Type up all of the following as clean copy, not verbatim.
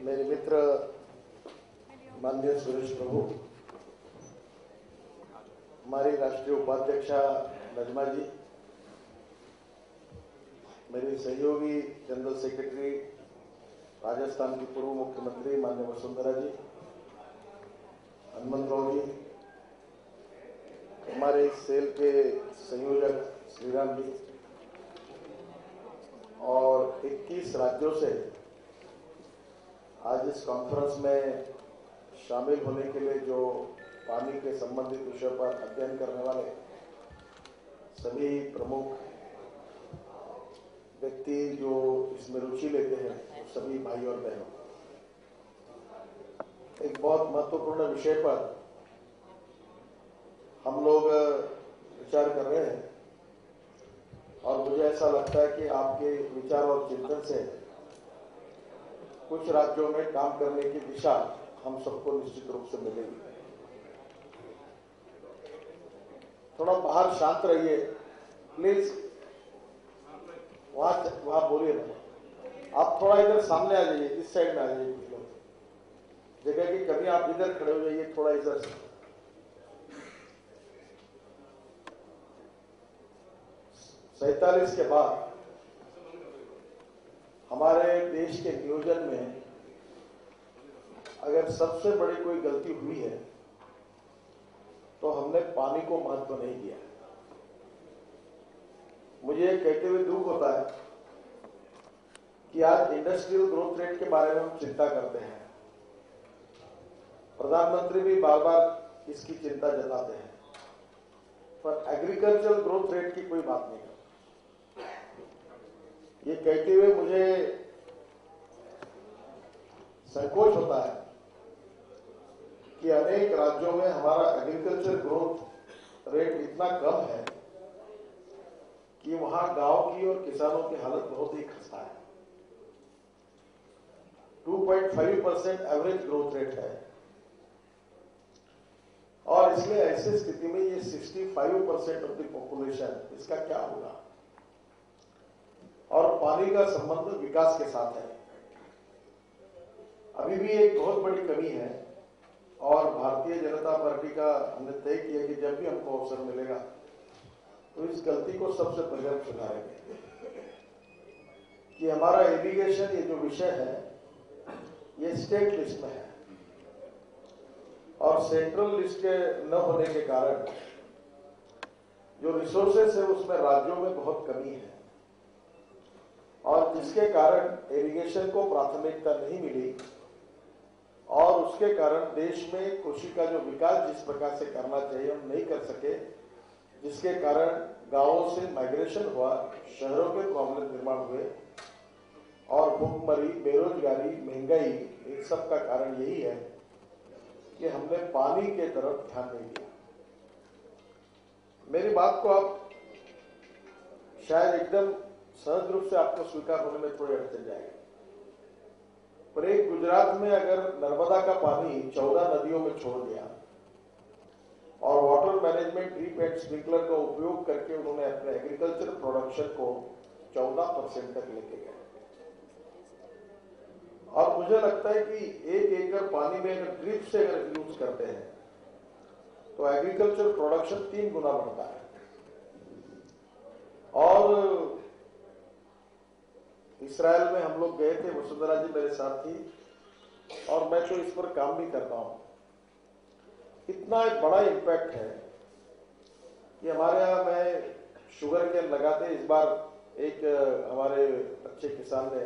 मेरे मित्र माननीय सुरेश प्रभु, हमारी राष्ट्रीय उपाध्यक्षा नजमा जी, मेरी सहयोगी जनरल सेक्रेटरी राजस्थान की पूर्व मुख्यमंत्री माननीय वसुंधरा जी, हनुमंतराव जी, हमारे सेल के संयोजक श्रीराम जी और 21 राज्यों से आज इस कॉन्फ्रेंस में शामिल होने के लिए जो पानी के संबंधित विषय पर अध्ययन करने वाले सभी प्रमुख व्यक्ति जो इसमें रुचि लेते हैं, सभी भाई और बहनों, एक बहुत महत्वपूर्ण विषय पर हम लोग विचार कर रहे हैं और मुझे ऐसा लगता है कि आपके विचार और चिंतन से कुछ राज्यों में काम करने की दिशा हम सबको निश्चित रूप से मिलेगी। थोड़ा बाहर शांत रहिए प्लीज, वहां बोलिए ना, आप थोड़ा इधर सामने आ जाइए, इस साइड में आ जाइए, कुछ लोग जगह की कभी आप इधर खड़े हो जाइए, थोड़ा इधर से। 47 के बाद हमारे देश के नियोजन में अगर सबसे बड़ी कोई गलती हुई है तो हमने पानी को महत्व नहीं दिया। मुझे कहते हुए दुख होता है कि आज इंडस्ट्रियल ग्रोथ रेट के बारे में हम चिंता करते हैं, प्रधानमंत्री भी बार बार इसकी चिंता जताते हैं, पर एग्रीकल्चरल ग्रोथ रेट की कोई बात नहीं करते। ये कहते हुए मुझे संकोच होता है कि अनेक राज्यों में हमारा एग्रीकल्चर ग्रोथ रेट इतना कम है कि वहां गांव की और किसानों की हालत बहुत ही खस्ता है। 2.5% एवरेज ग्रोथ रेट है और इसलिए ऐसी स्थिति में ये 65% ऑफ द पॉपुलेशन, इसका क्या होगा? और पानी का संबंध विकास के साथ है। अभी भी एक बहुत बड़ी कमी है और भारतीय जनता पार्टी का हमने तय किया कि जब भी हमको अवसर मिलेगा तो इस गलती को सबसे पहले हम सुधारेंगे कि हमारा इरिगेशन, ये जो विषय है, ये स्टेट लिस्ट में है और सेंट्रल लिस्ट के न होने के कारण जो रिसोर्सेस है उसमें राज्यों में बहुत कमी है और जिसके कारण इरिगेशन को प्राथमिकता नहीं मिली और उसके कारण देश में कृषि का जो विकास जिस प्रकार से करना चाहिए हम नहीं कर सके, जिसके कारण गांवों से माइग्रेशन हुआ, शहरों के प्रॉब्लम निर्माण हुए और भूखमरी, बेरोजगारी, महंगाई, इन सब का कारण यही है कि हमने पानी के तरफ ध्यान नहीं दिया। मेरी बात को आप शायद एकदम सहज रूप से आपको स्वीकार होने में थोड़ी अड़चन जाएगी, पर एक गुजरात में अगर नर्मदा का पानी 14 नदियों में छोड़ दिया और water management drip and sprinkler का उपयोग करके उन्होंने अपने एग्रीकल्चर प्रोडक्शन को 14% तक लेके गए और मुझे लगता है कि 1 एकड़ पानी में अगर ड्रिप से अगर यूज करते हैं तो एग्रीकल्चर प्रोडक्शन 3 गुना बढ़ता है। और इस्राएल में हम लोग गए थे, वसुंधरा जी मेरे साथ थी और मैं तो इस पर काम भी करता हूं। इतना एक बड़ा इम्पैक्ट है कि हमारे यहाँ में शुगर केन लगाते, इस बार एक हमारे अच्छे किसान ने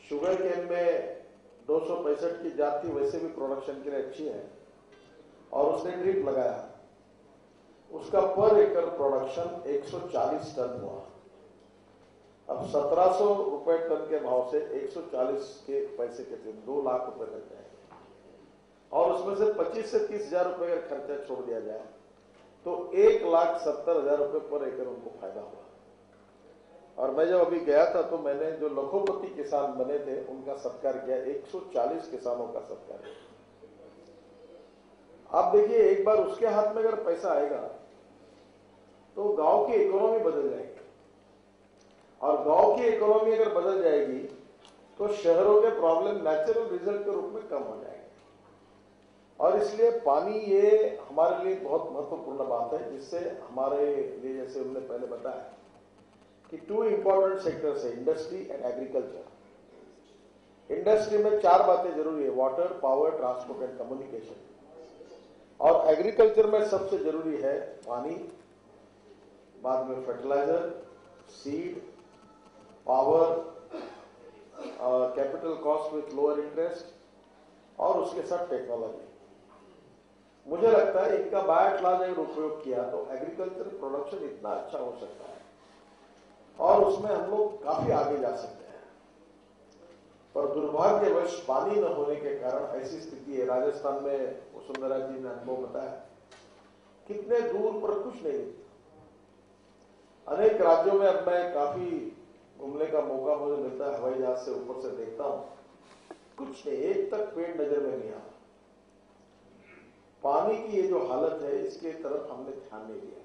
शुगर केन में 265 की जात थी, वैसे भी प्रोडक्शन के लिए अच्छी है और उसने ड्रिप लगाया, उसका पर एकड़ प्रोडक्शन 140 टन हुआ। अब 1700 रुपए टन के भाव से 140 के पैसे के 2 लाख रुपए लग जाएंगे और उसमें से 25 से 30 हजार रुपए का खर्चा छोड़ दिया जाए तो 1,70,000 रुपए पर एकड़ उनको फायदा हुआ। और मैं जब अभी गया था तो मैंने जो लखोपति किसान बने थे उनका सत्कार किया, 140 किसानों का सत्कार किया। आप देखिए, एक बार उसके हाथ में अगर पैसा आएगा तो गांव की इकोनॉमी बदल जाएगी और गांव की इकोनॉमी अगर बदल जाएगी तो शहरों के प्रॉब्लम नेचुरल रिजल्ट के रूप में कम हो जाएंगे। और इसलिए पानी ये हमारे लिए बहुत महत्वपूर्ण बात है, जिससे हमारे लिए, जैसे हमने पहले बताया कि 2 इंपॉर्टेंट सेक्टर्स है, इंडस्ट्री एंड एग्रीकल्चर। इंडस्ट्री में 4 बातें जरूरी है, water, power, transport and communication. और एग्रीकल्चर में सबसे जरूरी है पानी, बाद में fertiliser, seed, power, capital cost with lower interest और उसके साथ टेक्नोलॉजी। मुझे लगता है इनका बायोटलॉज अगर उपयोग किया तो एग्रीकल्चर प्रोडक्शन इतना अच्छा हो सकता है और उसमें हम लोग काफी आगे जा सकते हैं। पर दुर्भाग्यवश पानी न होने के कारण ऐसी स्थिति है। राजस्थान में वसुंधरा जी ने अनुभव बताया, कितने दूर पर कुछ नहीं। अनेक राज्यों में अब मैं काफी घूमने का मौका मुझे मिलता है, हवाई जहाज से ऊपर से देखता हूं, कुछ नहीं, एक तक पेड़ नजर में नहीं आता। पानी की ये जो हालत है इसके तरफ हमने ध्यान नहीं दिया।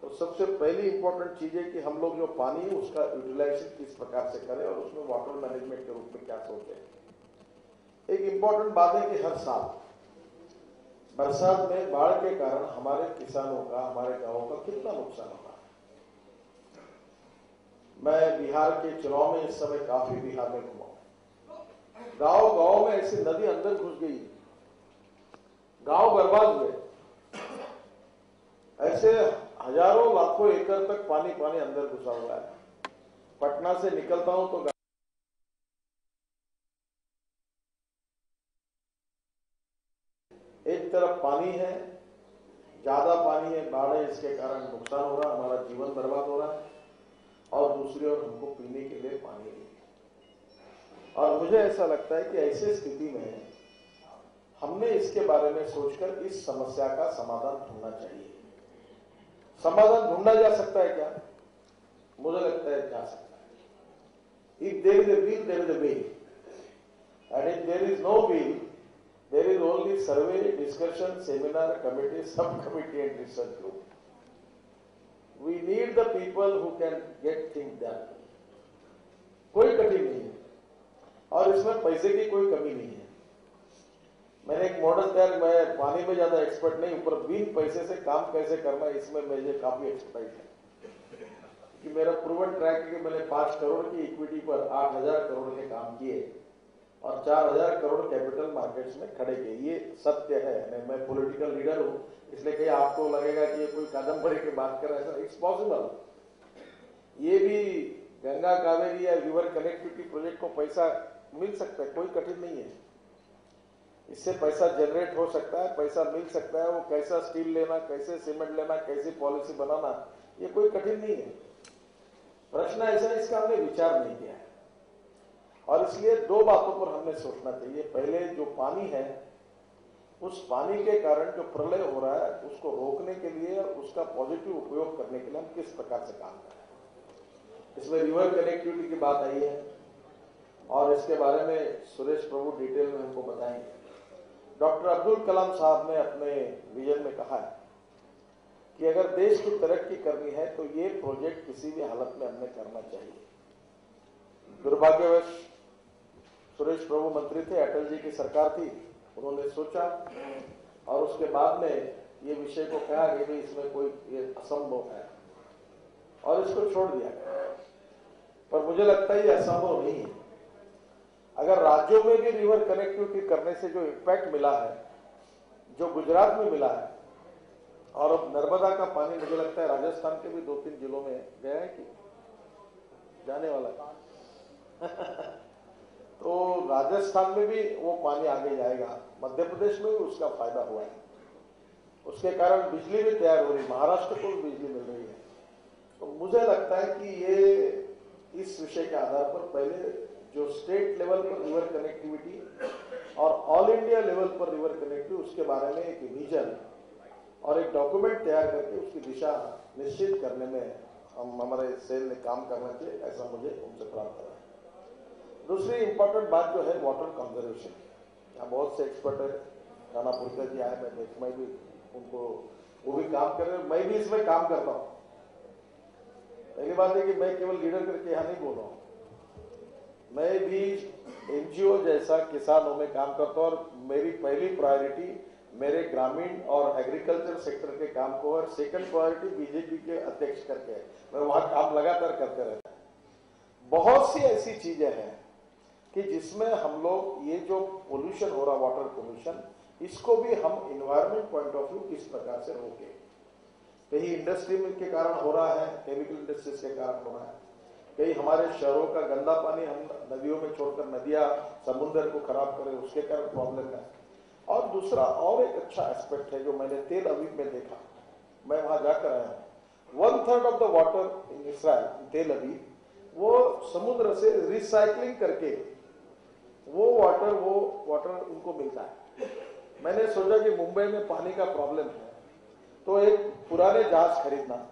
तो सबसे पहली इंपॉर्टेंट चीज है कि हम लोग जो पानी है उसका यूटिलाइजेशन किस प्रकार से करें और उसमें वाटर मैनेजमेंट के रूप में क्या सोचें। एक इंपॉर्टेंट बात है कि हर साल बरसात में बाढ़ के कारण हमारे किसानों का, हमारे गांवों का कितना नुकसान होता है। मैं बिहार के चुनाव में इस समय काफी बिहार में घुमा, गांव गांव में ऐसी नदी अंदर घुस गई, गांव बर्बाद हुए, ऐसे हजारों लाखों एकड़ तक पानी पानी अंदर घुसा हुआ है। पटना से निकलता हूं तो एक तरफ पानी है, ज्यादा पानी है, बाढ़ है, इसके कारण नुकसान हो रहा है, हमारा जीवन बर्बाद हो रहा है, और दूसरी ओर हमको पीने के लिए पानी नहीं है। और मुझे ऐसा लगता है कि ऐसी स्थिति में हमने इसके बारे में सोचकर इस समस्या का समाधान ढूंढना चाहिए। समाधान ढूंढा जा सकता है क्या? मुझे लगता है जा सकता है। If there is a will, there is a way, and if there is no will, there is only survey, discussion, seminar, committee, sub committee and research group. We need the people who can get things done. कोई कठिन नहीं है और इसमें पैसे की कोई कमी नहीं है। मैंने एक मॉडल तैयार, मैं पानी में ज्यादा एक्सपर्ट नहीं, ऊपर बिन पैसे से काम कैसे करना है इसमें मुझे काफी एक्सपर्टाइज है। कि मेरा प्रूवन ट्रैक है कि मैंने 5 करोड़ की इक्विटी पर 8,000 करोड़ के काम किए और 4,000 करोड़ कैपिटल मार्केट्स में खड़े किए। ये सत्य है। मैं पॉलिटिकल लीडर हूं, इसलिए कहीं आपको लगेगा कि ये कोई कादम्बरी की बात कर रहा है, इट्स पॉसिबल। ये भी गंगा कावेरी या रिवर कनेक्टिविटी प्रोजेक्ट को पैसा मिल सकता है, कोई कठिन नहीं है। इससे पैसा जनरेट हो सकता है, पैसा मिल सकता है। वो कैसा स्टील लेना, कैसे सीमेंट लेना, कैसी पॉलिसी बनाना, ये कोई कठिन नहीं है। प्रश्न ऐसा है, इसका हमने विचार नहीं किया है और इसलिए 2 बातों पर हमने सोचना चाहिए। पहले जो पानी है, उस पानी के कारण जो प्रलय हो रहा है उसको रोकने के लिए और उसका पॉजिटिव उपयोग करने के लिए हम किस प्रकार से काम कर रहे हैं। इसमें रिवर कनेक्टिविटी की बात आई है और इसके बारे में सुरेश प्रभु डिटेल में हमको बताएंगे। डॉक्टर अब्दुल कलाम साहब ने अपने विजन में कहा है कि अगर देश की तरक्की करनी है तो ये प्रोजेक्ट किसी भी हालत में हमने करना चाहिए। दुर्भाग्यवश सुरेश प्रभु मंत्री थे, अटल जी की सरकार थी, उन्होंने सोचा और उसके बाद में ये विषय को कहा कि भाई इसमें कोई ये असंभव है और इसको छोड़ दिया गया। पर मुझे लगता है ये असंभव नहीं है। अगर राज्यों में भी रिवर कनेक्टिविटी करने से जो इम्पैक्ट मिला है, जो गुजरात में मिला है, और अब नर्मदा का पानी मुझे लगता है राजस्थान के भी 2-3 जिलों में गया है कि जाने वाला है तो राजस्थान में भी वो पानी आगे जाएगा, मध्य प्रदेश में भी उसका फायदा हुआ है। उसके कारण बिजली भी तैयार हो रही, महाराष्ट्र को भी बिजली मिल रही है। तो मुझे लगता है कि ये इस विषय के आधार पर पहले जो स्टेट लेवल पर रिवर कनेक्टिविटी और ऑल इंडिया लेवल पर रिवर कनेक्टिविटी, उसके बारे में एक विजन और एक डॉक्यूमेंट तैयार करके उसकी दिशा निश्चित करने में हमारे सेल ने काम करना चाहिए, ऐसा मुझे उनसे प्राप्त है। दूसरी इंपॉर्टेंट बात जो है वाटर कंजर्वेशन। यहाँ बहुत से एक्सपर्ट है, राणा पुरकर जी आए, मैं भी उनको, वो भी काम कर रहे हैं, मैं भी इसमें काम करता हूँ। पहली बात है कि मैं केवल लीडर करके यहाँ नहीं बोल रहा हूँ, मैं भी एनजीओ जैसा किसानों में काम करता हूँ और मेरी पहली प्रायोरिटी मेरे ग्रामीण और एग्रीकल्चर सेक्टर के काम को और सेकंड प्रायोरिटी बीजेपी के अध्यक्ष करके है। मैं वहां काम लगातार करते रहता हूँ। बहुत सी ऐसी चीजें हैं कि जिसमें हम लोग ये जो पोल्यूशन हो रहा वाटर पोल्यूशन, इसको भी हम इन्वायरमेंट पॉइंट ऑफ व्यू किस प्रकार से रोके। कहीं इंडस्ट्री के कारण हो रहा है, केमिकल इंडस्ट्रीज के कारण हो रहा है, कहीं हमारे शहरों का गंदा पानी हम नदियों में छोड़कर नदियां समुद्र को खराब करें, उसके कारण प्रॉब्लम है। और दूसरा और एक अच्छा एस्पेक्ट है जो मैंने तेल अवीव में देखा, मैं वहां जाकर आया हूं। 1/3 of the water in Israel, तेल अवीव, वो समुद्र से रिसाइकलिंग करके वो वाटर उनको मिलता है। मैंने सोचा कि मुंबई में पानी का प्रॉब्लम है तो एक पुराने जहाज खरीदना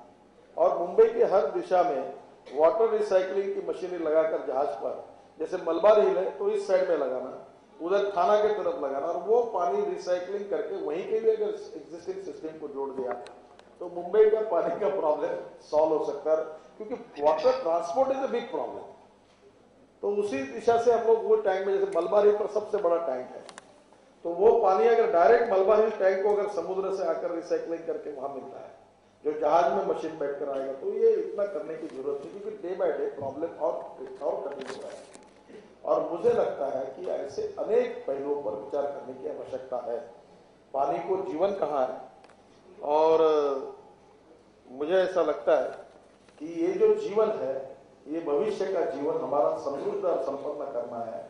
और मुंबई के हर दिशा में वाटर रिसाइकलिंग की मशीनें लगाकर जहाज पर, जैसे मलबार हिल है तो इस साइड में लगाना, उधर थाना के तरफ लगाना, और वो पानी रिसाइकलिंग करके वहीं के लिए अगर एग्जिस्टिंग सिस्टम को जोड़ दिया तो मुंबई का पानी का प्रॉब्लम सॉल्व हो सकता है, क्योंकि water transport is a big problem. तो उसी दिशा से हम लोग वो टैंक में, जैसे मलबार हिल पर सबसे बड़ा टैंक है, तो वो पानी अगर डायरेक्ट मलबार हिल टैंक को अगर समुद्र से आकर रिसाइकलिंग करके वहां मिलता है, जो जहाज में मशीन बैठकर आएगा, तो ये इतना करने की जरूरत नहीं, क्योंकि डे बाय डे प्रॉब्लम और कठिन हो रहा है। और मुझे लगता है कि ऐसे अनेक पहलुओं पर विचार करने की आवश्यकता है। पानी को जीवन कहा है, और मुझे ऐसा लगता है कि ये जो जीवन है, ये भविष्य का जीवन हमारा समृद्ध और संपन्न करना है।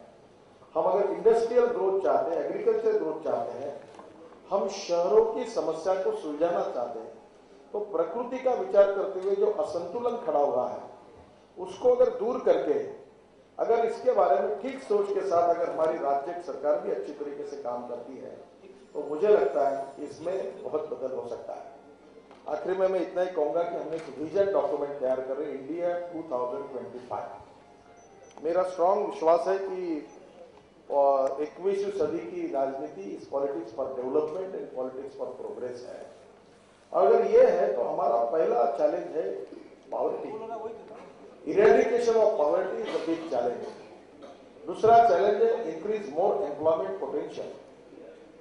हम अगर इंडस्ट्रियल ग्रोथ चाहते हैं, एग्रीकल्चर ग्रोथ चाहते हैं, हम शहरों की समस्या को सुलझाना चाहते हैं, तो प्रकृति का विचार करते हुए जो असंतुलन खड़ा हुआ है उसको अगर दूर करके, अगर इसके बारे में ठीक सोच के साथ अगर हमारी राज्य सरकार भी अच्छी तरीके से काम करती है, तो मुझे लगता है इसमें बहुत बदल हो सकता है। आखिर में मैं इतना ही कहूंगा कि हमने एक विजन डॉक्यूमेंट तैयार कर रहे हैं, इंडिया 2025। मेरा स्ट्रांग विश्वास है कि 21वीं सदी की राजनीति is politics for development and politics for progress है। अगर ये है तो हमारा पहला चैलेंज है poverty, eradication of poverty is a big challenge. दूसरा चैलेंज है इंक्रीज मोर एम्प्लॉयमेंट पोटेंशियल,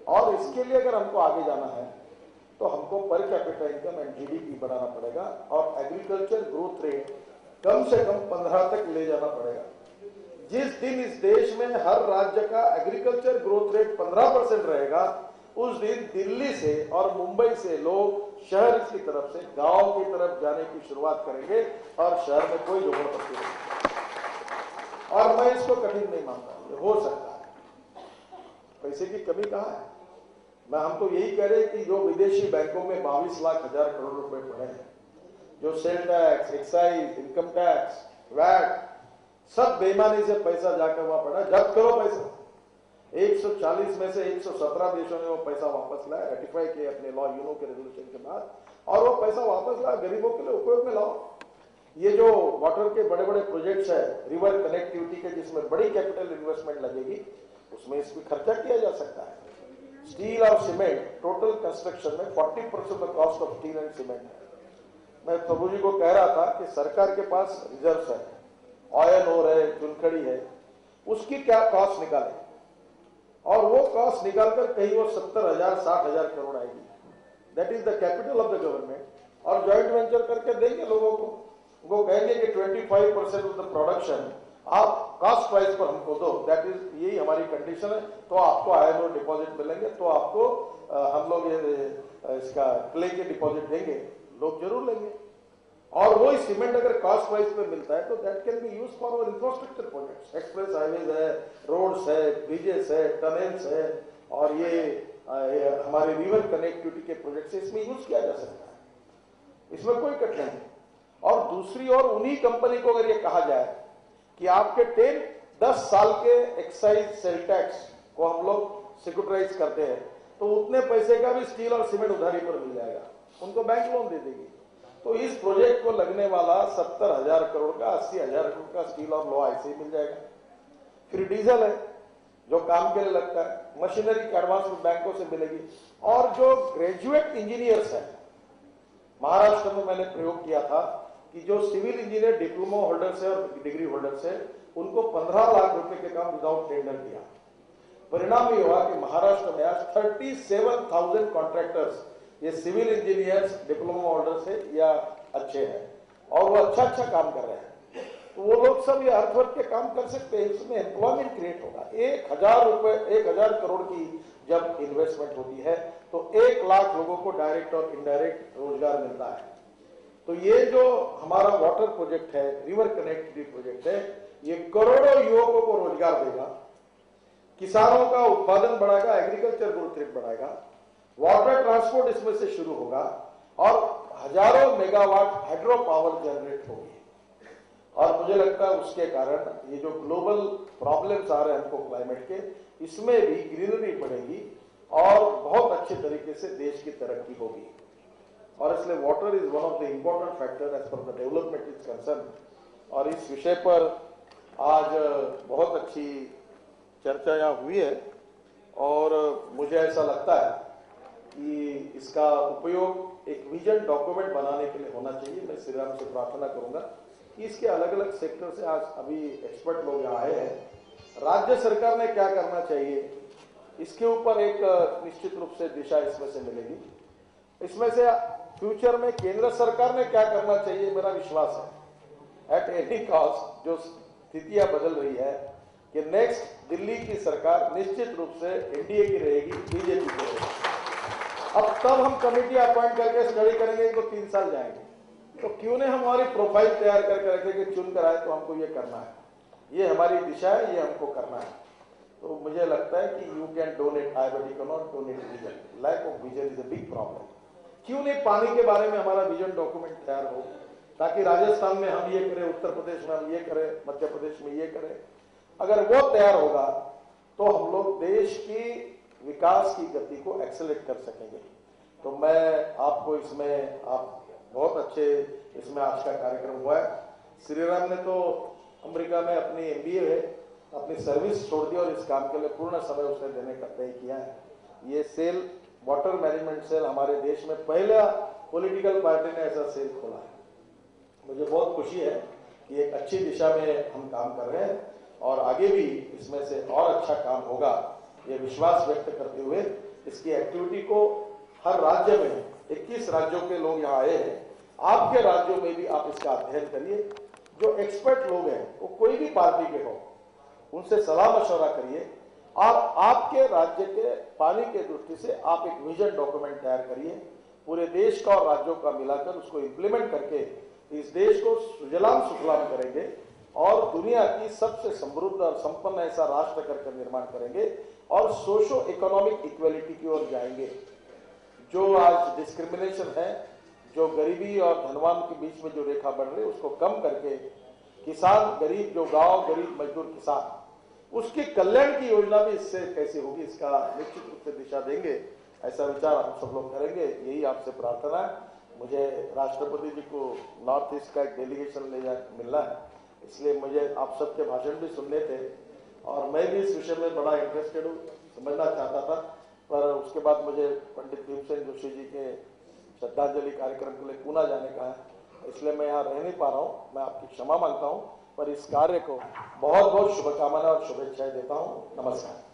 और इसके लिए अगर हमको आगे जाना है तो हमको per capita income and GDP बढ़ाना पड़ेगा, और एग्रीकल्चर ग्रोथ रेट कम से कम 15 तक ले जाना पड़ेगा। जिस दिन इस देश में हर राज्य का एग्रीकल्चर ग्रोथ रेट 15% रहेगा, उस दिन दिल्ली से और मुंबई से लोग शहर की तरफ से गांव की तरफ जाने की शुरुआत करेंगे, और शहर में कोई झोपड़पट्टी नहीं। और मैं इसको कठिन नहीं मानता, ये हो सकता है। पैसे की कमी कहां है? हम तो यही कह रहे हैं कि जो विदेशी बैंकों में 22 लाख हजार करोड़ रुपए पड़े हैं, जो sale tax, excise, income tax, VAT, सब बेईमानी से पैसा जाकर वहां पड़ा, जब्त करो पैसा। 140 में से 117 देशों ने वो पैसा वापस लाया, रेटिफाई किए अपने लॉ यूनो के रेजोल्यूशन के बाद, और वो पैसा वापस लाया, गरीबों के लिए उपयोग में लाओ। ये जो वाटर के बड़े बड़े प्रोजेक्ट्स है, रिवर कनेक्टिविटी के, जिसमें बड़ी कैपिटल इन्वेस्टमेंट लगेगी, उसमें इसमें खर्चा किया जा सकता है। स्टील और सीमेंट, टोटल कंस्ट्रक्शन में 40% the cost of steel and cement है। मैं प्रभु जी को कह रहा था कि सरकार के पास रिजर्व है, ऑयल ओर है, चुनखड़ी है, उसकी क्या कॉस्ट निकाले, और वो कॉस्ट निकालकर कहीं वो 70,000 60,000 करोड़ आएगी। That is the capital of the government, और ज्वाइंट वेंचर करके देंगे लोगों को। वो कहेंगे कि 25% ऑफ द प्रोडक्शन आप कॉस्ट प्राइस पर हमको दो, दैट इज, यही हमारी कंडीशन है, तो आपको आयरन और डिपॉजिट मिलेंगे, तो आपको हम लोग ये इसका क्ले के डिपॉजिट देंगे, लोग जरूर लेंगे। और वो सीमेंट अगर कॉस्ट प्राइस पे मिलता है तो that can be use for our infrastructure projects, express highways है, रोड्स है, ब्रिजेस है, टनल्स है, और ये हमारे रिवर कनेक्टिविटी के प्रोजेक्ट से इसमें यूज किया जा सकता है, इसमें कोई कठिनाई नहीं। और दूसरी ओर उन्हीं कंपनी को अगर ये कहा जाए कि आपके 10 साल के एक्साइज सेल टैक्स को हम लोग सिक्योरिटाइज करते हैं, तो उतने पैसे का भी स्टील और सीमेंट उधारी पर मिल जाएगा, उनको बैंक लोन दे देगी। तो इस प्रोजेक्ट को लगने वाला 70,000 करोड़ का 80,000 करोड़ का स्टील और लोहा ऐसे ही मिल जाएगा। फिर डीजल है जो काम के लिए लगता है, मशीनरी की एडवांस बैंकों से मिलेगी। और जो ग्रेजुएट इंजीनियर्स हैं, महाराष्ट्र में मैंने प्रयोग किया था कि जो सिविल इंजीनियर डिप्लोमा होल्डर्स है और डिग्री होल्डर्स है, उनको 15 लाख रुपए के काम विदाउट टेंडर दिया। परिणाम ये हुआ कि महाराष्ट्र में आज 37,000 कॉन्ट्रैक्टर्स, ये सिविल इंजीनियर्स डिप्लोमा होल्डर्स है या अच्छे हैं और वो अच्छा काम कर रहे हैं। तो वो लोग सब ये अर्थवर्क के काम कर सकते हैं, इसमें एम्प्लॉयमेंट क्रिएट होगा। 1,000 करोड़ की जब इन्वेस्टमेंट होती है तो 1 लाख लोगों को डायरेक्ट और इनडायरेक्ट रोजगार मिलता है। तो ये जो हमारा वाटर प्रोजेक्ट है, रिवर कनेक्टिविटी प्रोजेक्ट है, ये करोड़ों युवकों को रोजगार देगा, किसानों का उत्पादन बढ़ाएगा, एग्रीकल्चर ग्रोथ रेट बढ़ाएगा, वाटर ट्रांसपोर्ट इसमें से शुरू होगा और हजारों मेगावाट हाइड्रो पावर जनरेट होगी। और मुझे लगता है उसके कारण ये जो ग्लोबल प्रॉब्लम्स आ रहे हैं हमको क्लाइमेट के, इसमें भी ग्रीनरी बढ़ेगी और बहुत अच्छे तरीके से देश की तरक्की होगी। और इसलिए water is one of the important factor as per the development is concern. और इस विषय पर आज बहुत अच्छी चर्चा यहाँ हुई है और मुझे ऐसा लगता है कि इसका उपयोग एक विजन डॉक्यूमेंट बनाने के लिए होना चाहिए। मैं श्री राम से प्रार्थना करूंगा कि इसके अलग अलग सेक्टर से आज अभी एक्सपर्ट लोग यहाँ आए हैं। राज्य सरकार ने क्या करना चाहिए, इसके ऊपर एक निश्चित रूप से दिशा इसमें से मिलेगी। इसमें से फ्यूचर में केंद्र सरकार ने क्या करना चाहिए, मेरा विश्वास है एट एनी कॉस्ट जो स्थितियां बदल रही है कि नेक्स्ट दिल्ली की सरकार निश्चित रूप से एनडीए की रहेगी, बीजेपी की रहेगी। अब तब हम कमेटी अपॉइंट करके स्टडी करेंगे तो 3 साल जाएंगे, तो क्यों नहीं हमारी प्रोफाइल तैयार करके रखें कि चुन कर आए तो हमको ये करना है, ये हमारी दिशा है, ये हमको करना है। तो मुझे लगता है कि you can donate eye but you can not donate vision. Lack of vision is a big problem. क्यों नहीं पानी के बारे में हमारा विजन डॉक्यूमेंट तैयार हो, ताकि राजस्थान में हम ये करें, उत्तर प्रदेश में हम ये करें, मध्य प्रदेश में ये करें। अगर वो तैयार होगा तो हम लोग देश की विकास की गति को एक्सेलरेट कर सकेंगे। तो मैं आपको इसमें आप बहुत अच्छे इसमें आज का कार्यक्रम हुआ है। श्री राम ने तो अमेरिका में अपनी एमबीए है, अपनी सर्विस छोड़ दी और इस काम के लिए पूर्ण समय उसने देने का तय किया है। ये सेल, वाटर मैनेजमेंट सेल हमारे देश में पहला पॉलिटिकल पार्टी ने ऐसा सेल खोला है। मुझे बहुत खुशी है कि एक अच्छी दिशा में हम काम कर रहे हैं और आगे भी इसमें से और अच्छा काम होगा, ये विश्वास व्यक्त करते हुए इसकी एक्टिविटी को हर राज्य में 21 राज्यों के लोग यहाँ आए हैं, आपके राज्यों में भी आप इसका अध्ययन करिए। जो एक्सपर्ट लोग हैं वो कोई भी पार्टी के हो, उनसे सलाह मशवरा करिए। आप आपके राज्य के पानी के दृष्टि से आप एक विजन डॉक्यूमेंट तैयार करिए, पूरे देश का और राज्यों का मिलाकर उसको इम्प्लीमेंट करके इस देश को सुजलाम सुफलाम करेंगे और दुनिया की सबसे समृद्ध और संपन्न ऐसा राष्ट्र करके निर्माण करेंगे और सोशो इकोनॉमिक इक्वेलिटी की ओर जाएंगे। जो आज डिस्क्रिमिनेशन है, जो गरीबी और धनवान के बीच में जो रेखा बढ़ रही है, उसको कम करके किसान गरीब, जो गांव गरीब मजदूर किसान, उसके कल्याण की योजना भी इससे कैसे होगी, इसका निश्चित रूप से दिशा देंगे। ऐसा विचार हम सब लोग करेंगे, यही आपसे प्रार्थना है। मुझे राष्ट्रपति जी को नॉर्थ ईस्ट का एक डेलीगेशन मिलना है, इसलिए मुझे आप सबके भाषण भी सुनने थे और मैं भी इस विषय में बड़ा इंटरेस्टेड हूँ, समझना चाहता था। पर उसके बाद मुझे पंडित भीमसेन जोशी जी के श्रद्धांजलि कार्यक्रम के लिए पूना जाने का है, इसलिए मैं यहाँ रह नहीं पा रहा हूँ। मैं आपकी क्षमा मांगता हूँ, पर इस कार्य को बहुत बहुत शुभकामनाएं और शुभेच्छाएं देता हूँ। नमस्कार।